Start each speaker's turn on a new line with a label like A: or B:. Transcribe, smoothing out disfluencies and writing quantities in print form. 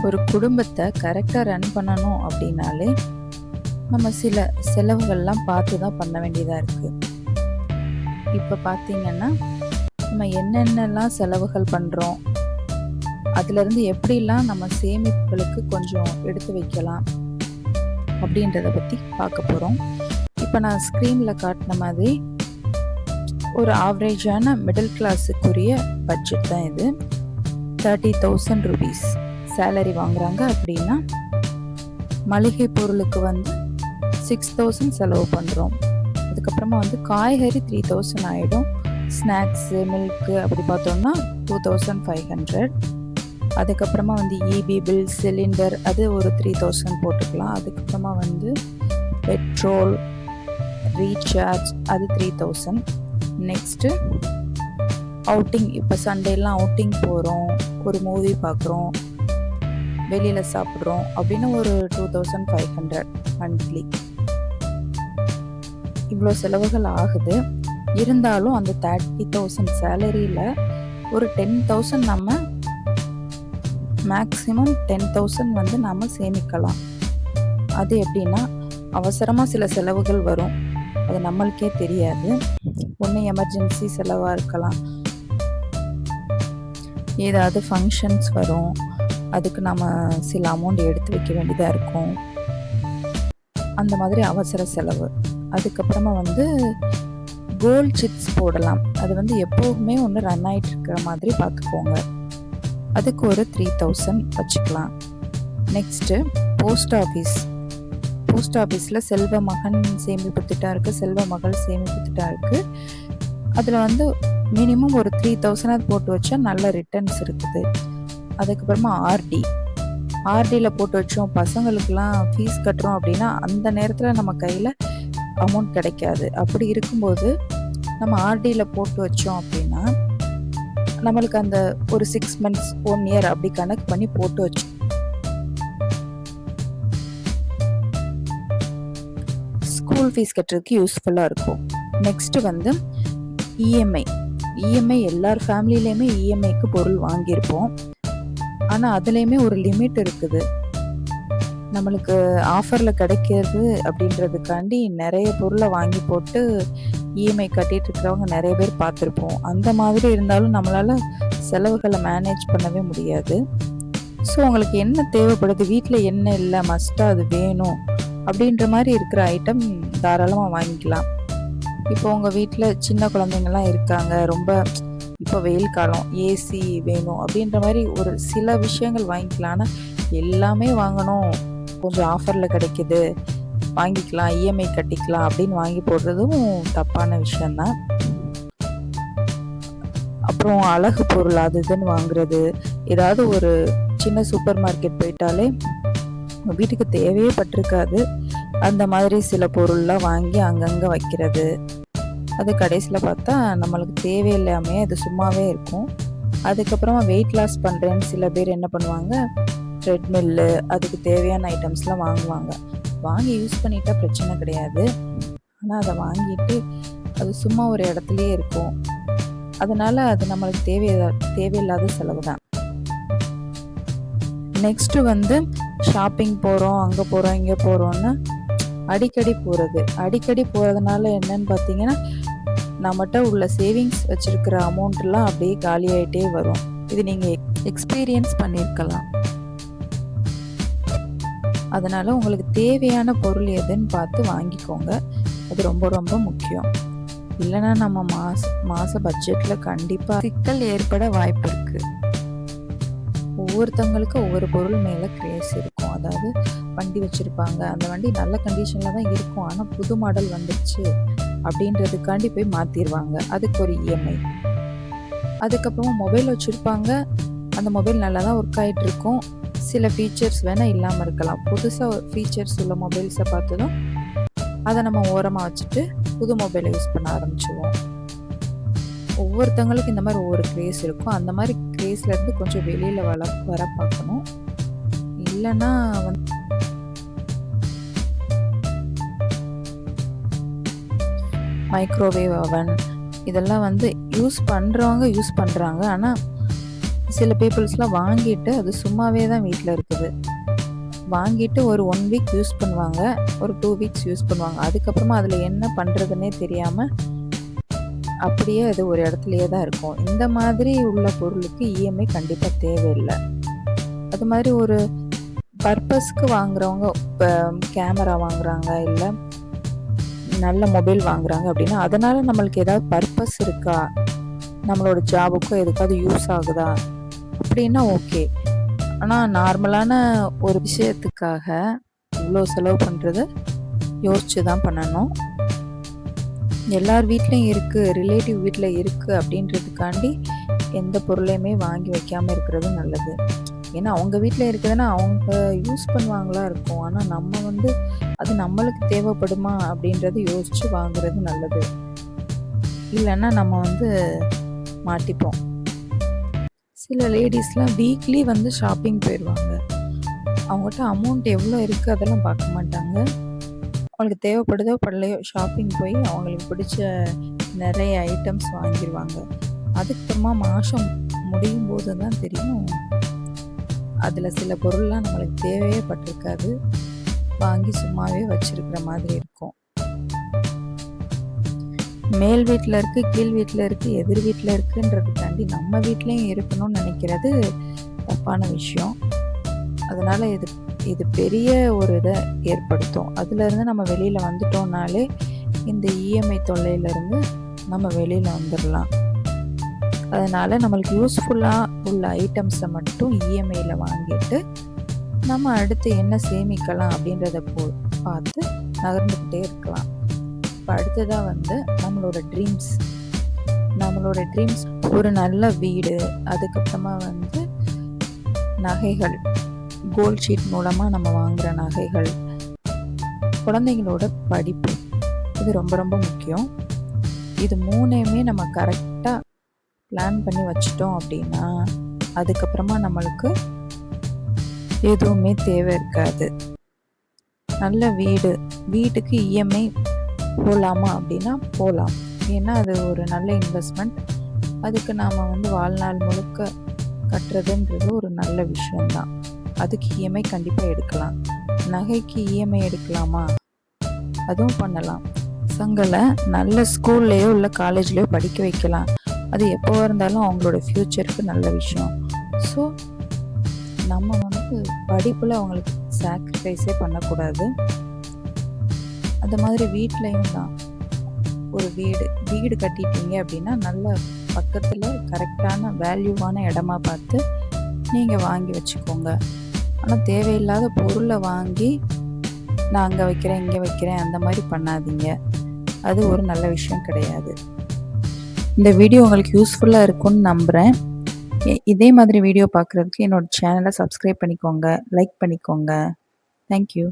A: ஒரு குடும்பத்தை கரெக்டாக ரன் பண்ணணும் அப்படின்னாலே நம்ம சில செலவுகள்லாம் பார்த்து தான் பண்ண வேண்டியதாக இருக்குது. இப்போ பார்த்தீங்கன்னா நம்ம என்னென்னலாம் செலவுகள் பண்ணுறோம், அதுலேருந்து எப்படிலாம் நம்ம சேமிப்புகளுக்கு கொஞ்சம் எடுத்து வைக்கலாம் அப்படின்றத பற்றி பார்க்க போகிறோம். இப்போ நான் ஸ்க்ரீனில் காட்டின மாதிரி ஒரு ஆவரேஜான மிடில் கிளாஸுக்குரிய பட்ஜெட் தான் இது. 30,000 rupees சேலரி வாங்குறாங்க அப்படின்னா மளிகை பொருளுக்கு 6,000 செலவு பண்ணுறோம். அதுக்கப்புறமா காய்கறி 3,000 ஆகிடும். ஸ்நாக்ஸு, மில்க்கு அப்படி பார்த்தோம்னா 2,500. அதுக்கப்புறமா இபி பில், சிலிண்டர் அது ஒரு 3,000 போட்டுக்கலாம். அதுக்கப்புறமா பெட்ரோல், ரீசார்ஜ் அது 3,000. நெக்ஸ்ட்டு அவுட்டிங், இப்போ சண்டேலாம் அவுட்டிங் போகிறோம், ஒரு மூவி பார்க்குறோம், வெளியில் சாப்பிட்றோம் அப்படின்னா ஒரு 2,500 மந்த்லி. இவ்வளோ செலவுகள் ஆகுது. இருந்தாலும் அந்த 30,000 சேலரியில் ஒரு 10,000 நம்ம மேக்ஸிமம் 10,000 நம்ம சேமிக்கலாம். அது எப்படின்னா, அவசரமாக சில செலவுகள் வரும், அது நம்மளுக்கே தெரியாது. ஒன்று எமர்ஜென்சி செலவாக இருக்கலாம், ஏதாவது ஃபங்க்ஷன்ஸ் வரும், அதுக்கு நம்ம சில அமௌண்ட் எடுத்து வைக்க வேண்டியதாக இருக்கும், அந்த மாதிரி அவசர செலவு. அதுக்கப்புறமா கோல்ட் சிப்ஸ் போடலாம். அது எப்போவுமே ஒன்று ரன் ஆகிட்டு இருக்கிற மாதிரி பார்த்துக்கோங்க. அதுக்கு ஒரு 3,000 வச்சுக்கலாம். நெக்ஸ்ட்டு போஸ்ட் ஆஃபீஸில் செல்வ மகன் சேமிப்பு திட்டம் இருக்குது, செல்வ மகள் சேமிப்பு திட்டம் இருக்குது. அதில் மினிமம் ஒரு 3,000 போட்டு வச்சா நல்ல ரிட்டர்ன்ஸ் இருக்குது. அதுக்கப்புறமா ஆர்டியில் போட்டு வச்சோம், பசங்களுக்கெல்லாம் ஃபீஸ் கட்டுறோம் அப்படின்னா அந்த நேரத்தில் நம்ம கையில் அமௌண்ட் கிடைக்காது. அப்படி இருக்கும்போது நம்ம ஆர்டியில் போட்டு வச்சோம் அப்படின்னா நம்மளுக்கு அந்த ஒரு 6 months 1 year அப்படி கணக்கு பண்ணி போட்டு வச்சோம் ஸ்கூல் ஃபீஸ் கட்டுறதுக்கு யூஸ்ஃபுல்லாக இருக்கும். நெக்ஸ்ட்டு இஎம்ஐ எல்லார் ஃபேமிலியிலையுமே இஎம்ஐக்கு பொருள் வாங்கியிருப்போம். ஆனால் அதுலேயுமே ஒரு லிமிட் இருக்குது. நம்மளுக்கு ஆஃபரில் கிடைக்கிறது அப்படின்றதுக்காண்டி நிறைய பொருளை வாங்கி போட்டு இஎம்ஐ கட்டிகிட்டு இருக்கிறவங்க நிறைய பேர் பார்த்துருப்போம். அந்த மாதிரி இருந்தாலும் நம்மளால் செலவுகளை மேனேஜ் பண்ணவே முடியாது. ஸோ உங்களுக்கு என்ன தேவைப்படுது, வீட்டில் என்ன இல்லை மஸ்ட்டாக அது வேணும் அப்படின்ற மாதிரி இருக்கிற ஐட்டம் தாராளமாக வாங்கிக்கலாம். இப்போ உங்கள் வீட்டில் சின்ன குழந்தைங்கள்லாம் இருக்காங்க, ரொம்ப இப்போ வெயில் காலம், ஏசி வேணும் அப்படின்ற மாதிரி ஒரு சில விஷயங்கள் வாங்கிக்கலாம். ஆனால் எல்லாமே வாங்கணும், கொஞ்சம் ஆஃபரில் கிடைக்கிது வாங்கிக்கலாம், இஎம்ஐ கட்டிக்கலாம் அப்படின்னு வாங்கி போடுறதும் தப்பான விஷயந்தான். அப்புறம் அழகு பொருள் அது இதுன்னு வாங்குறது, ஏதாவது ஒரு சின்ன சூப்பர் மார்க்கெட் போயிட்டாலே வீட்டுக்கு தேவையே பட்டிருக்காது, அந்த மாதிரி சில பொருள்லாம் வாங்கி அங்கங்கே வைக்கிறது, அது கடைசியில் பார்த்தா நம்மளுக்கு தேவையில்லாமல் அது சும்மாவே இருக்கும். அதுக்கப்புறமா வெயிட் லாஸ் பண்ணுறேன்னு சில பேர் என்ன பண்ணுவாங்க, ட்ரெட்மில்லு அதுக்கு தேவையான ஐட்டம்ஸ்லாம் வாங்குவாங்க. வாங்கி யூஸ் பண்ணிட்டா பிரச்சனை கிடையாது, ஆனால் அதை வாங்கிட்டு அது சும்மா ஒரு இடத்துலையே இருக்கும். அதனால் அது நம்மளுக்கு தேவையில்லாத செலவு தான். நெக்ஸ்ட்டு ஷாப்பிங் போகிறோம், அங்கே போகிறோம் இங்கே போகிறோன்னு அடிக்கடி போகிறதுனால என்னன்னு பார்த்தீங்கன்னா, நம்மகிட்ட உள்ள சேவிங்ஸ் வச்சுருக்கிற அமௌண்ட்லாம் அப்படியே காலியாகிட்டே வரும். இது நீங்கள் எக்ஸ்பீரியன்ஸ் பண்ணியிருக்கலாம். அதனால் உங்களுக்கு தேவையான பொருள் எதுன்னு பார்த்து வாங்கிக்கோங்க, அது ரொம்ப ரொம்ப முக்கியம். இல்லைன்னா நம்ம மாத பட்ஜெட்டில் கண்டிப்பாக சிக்கல் ஏற்பட வாய்ப்பு இருக்குது. ஒவ்வொருத்தவங்களுக்கு ஒவ்வொரு பொருள் மேலே கிரேஸ் இருக்கும். அதாவது வண்டி வச்சுருப்பாங்க, அந்த வண்டி நல்ல கண்டிஷனில் தான் இருக்கும், ஆனால் புது மாடல் வந்துடுச்சு அப்படின்றதுக்காண்டி போய் மாற்றிடுவாங்க, அதுக்கு ஒரு இஎம்ஐ. அதுக்கப்புறமா மொபைல் வச்சுருப்பாங்க, அந்த மொபைல் நல்லா தான் ஒர்க் ஆகிட்டு இருக்கும், சில ஃபீச்சர்ஸ் வேணால் இல்லாமல் இருக்கலாம். புதுசாக ஃபீச்சர்ஸ் உள்ள மொபைல்ஸை பார்த்ததும் அதை நம்ம ஓரமாக வச்சுட்டு புது மொபைலை யூஸ் பண்ண ஆரம்பிச்சிடுவோம். ஒவ்வொருத்தவங்களுக்கு இந்த மாதிரி ஒவ்வொரு கிரேஸ் இருக்கும். அந்த மாதிரி கிரேஸ்லேருந்து கொஞ்சம் வெளியில் வர பார்க்கணும். இல்லைன்னா மைக்ரோவேவ் அவன் இதெல்லாம் யூஸ் பண்ணுறவங்க யூஸ் பண்ணுறாங்க. ஆனால் சில பீப்புள்ஸ்லாம் வாங்கிட்டு அது சும்மாவே தான் வீட்ல இருக்குது. வாங்கிட்டு ஒரு 1 வீக் யூஸ் பண்ணுவாங்க. ஒரு 2 வீக்ஸ் யூஸ் பண்ணுவாங்க. அதுக்கப்புறமா அதில என்ன பண்ணுறதுன்னே தெரியாம, அப்படியே அது ஒரு இடத்துலயே தான் இருக்கும். இந்த மாதிரி உள்ள பொருளுக்கு இஎம்ஐ கண்டிப்பா தேவையில்ல. அது மாதிரி ஒரு பர்ப்பஸ்க்கு வாங்குறவங்க, இப்ப கேமரா வாங்குறாங்க, இல்ல நல்ல மொபைல் வாங்குறாங்க அப்படின்னா, அதனால நம்மளுக்கு ஏதாவது பர்ப்பஸ் இருக்கா? நம்மளோட ஜாபுக்கோ எதுக்காவது யூஸ் ஆகுதா? அப்படின்னா ஓகே. ஆனா நார்மலான ஒரு விஷயத்துக்காக இவ்ளோ செலவு பண்றது யோசிச்சு தான் பண்ணணும். எல்லார் வீட்லயும் இருக்கு, ரிலேட்டிவ் வீட்ல இருக்கு அப்படின்றதுக்காண்டி எந்த பொருளையுமே வாங்கி வைக்காம இருக்கிறது நல்லது. ஏன்னா அவங்க வீட்ல இருக்குதுன்னா அவங்க யூஸ் பண்ணுவாங்களா இருக்கும். ஆனா நம்ம வந்து அது நம்மளுக்கு தேவைப்படுமா அப்படின்றத யோசிச்சு வாங்குறது நல்லது. இல்லன்னா நம்ம வந்து மாட்டிப்போம். சில லேடீஸ்லாம் வீக்லி வந்து ஷாப்பிங் போயிருவாங்க. அவங்ககிட்ட அமௌண்ட் எவ்வளோ இருக்கு அதெல்லாம் பார்க்க மாட்டாங்க. அவங்களுக்கு தேவைப்படுதோ படலையோ ஷாப்பிங் போய் அவங்களுக்கு பிடிச்ச நிறைய ஐட்டம்ஸ் வாங்கிருவாங்க. அதுக்கப்புறமா மாதம் முடியும் போது தான் தெரியும், அதில் சில பொருள்லாம் நம்மளுக்கு தேவையே பட்டிருக்காது. வாங்கி சும்மாவே வச்சிருக்கிற மாதிரி இருக்கும். மேல் வீட்டில் இருக்கு, கீழ் வீட்டில் இருக்கு, எதிர் வீட்டில் இருக்குன்றதுக்காண்டி நம்ம வீட்லேயும் இருக்கணும்னு நினைக்கிறது தப்பான விஷயம். அதனால இது பெரிய ஒரு இதை ஏற்படுத்தும். அதுலேருந்து நம்ம வெளியில் வந்துட்டோம்னாலே இந்த இஎம்ஐ தொல்லையிலேருந்து நம்ம வெளியில் வந்துடலாம். அதனால் நம்மளுக்கு யூஸ்ஃபுல்லாக உள்ள ஐட்டம்ஸை மட்டும் இஎம்ஐயில் வாங்கிட்டு நம்ம அடுத்து என்ன சேமிக்கலாம் அப்படின்றத பார்த்து நகர்ந்துக்கிட்டே இருக்கலாம். இப்போ அடுத்ததாக வந்து நம்மளோட ட்ரீம்ஸ் ஒரு நல்ல வீடு, அதுக்கப்புறமா வந்து நகைகள், கோல்ட் ஷீட் மூலமாக நம்ம வாங்குகிற நகைகள், குழந்தைங்களோட படிப்பு, இது ரொம்ப ரொம்ப முக்கியம். இது மூணையுமே நம்ம கரெக்டாக பிளான் பண்ணி வச்சிட்டோம் அப்படின்னா அதுக்கப்புறமா நம்மளுக்கு எதுவுமே தேவை இருக்காது. நல்ல வீட்டுக்கு இஎம்ஐ போகலாமா அப்படின்னா போகலாம். ஏன்னா அது ஒரு நல்ல இன்வெஸ்ட்மெண்ட். அதுக்கு நாம் வந்து வாழ்நாள் முழுக்க கட்டுறதுன்றது ஒரு நல்ல விஷயம்தான். அதுக்கு இஎம்ஐ கண்டிப்பாக எடுக்கலாம். நகைக்கு இஎம்ஐ எடுக்கலாமா? அதுவும் பண்ணலாம். பசங்களை நல்ல ஸ்கூல்லையோ இல்லை காலேஜ்லேயோ படிக்க வைக்கலாம். அது எப்போ இருந்தாலும் அவங்களோட ஃப்யூச்சருக்கு நல்ல விஷயம். ஸோ நம்ம வந்து படிப்பில் அவங்களுக்கு சாக்ரிஃபைஸே பண்ணக்கூடாது. அந்த மாதிரி வீட்லேயும் தான் ஒரு வீடு கட்டிட்டீங்க அப்படின்னா நல்ல பக்கத்தில் கரெக்டான வேல்யூவான இடமா பார்த்து நீங்கள் வாங்கி வச்சுக்கோங்க. ஆனால் தேவையில்லாத பொருளை வாங்கி நான் அங்கே வைக்கிறேன் இங்கே வைக்கிறேன் அந்த மாதிரி பண்ணாதீங்க. அது ஒரு நல்ல விஷயம் கிடையாது. இந்த வீடியோ உங்களுக்கு யூஸ்ஃபுல்லாக இருக்கும்னு நம்புகிறேன். இதே மாதிரி வீடியோ பார்க்குறதுக்கு என்னோடய சேனலை சப்ஸ்கிரைப் பண்ணிக்கோங்க, லைக் பண்ணிக்கோங்க. தேங்க்யூ.